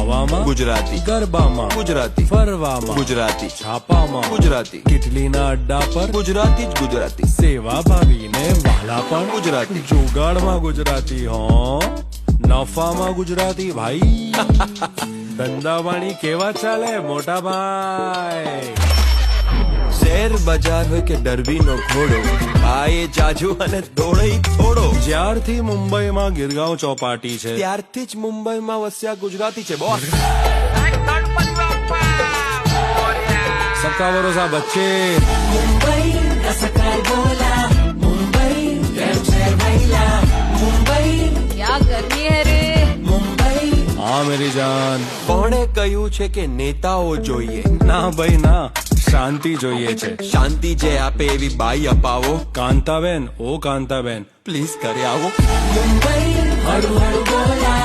ખાવામાં ગુજરાતી, ગરબામાં ગુજરાતી, ફરવામાં ગુજરાતી, છાપામાં ગુજરાતી, કેટલીના અડ્ડા પર ગુજરાતી જ ગુજરાતી, સેવા ભાવીને વાલા પણ ગુજરાતી, જુગાડમાં ગુજરાતી હો નફામાં ગુજરાતી ભાઈ ધંધાવાણી કેવા ચાલે મોટા ભાઈ શેર બજાર હોય કે ડરબીનો ઘોડો, આયે જાજુ અને દોડે થોડો. જ્યારથી મુંબઈમાં ગિરગાંવ ચોપાટી છે ત્યારથી જ મુંબઈમાં વસ્યા ગુજરાતી છે બોસ. સબકા ભરોસા બચ્ચે मुंबई रसकार बोला मुंबई जय भैला मुंबई क्या गर्मी है रे मुंबई હા મેરી જાન કોણે કહ્યું છે કે નેતાઓ જોઈએ? ના ભાઈ ના શાંતિ જોઈએ છે શાંતિ જે આપે એવી બાઈ અપાવો કાંતાબેન ઓ કાંતાબેન પ્લીઝ કરે આવો. मुंबई हड़ू हड़ू बोला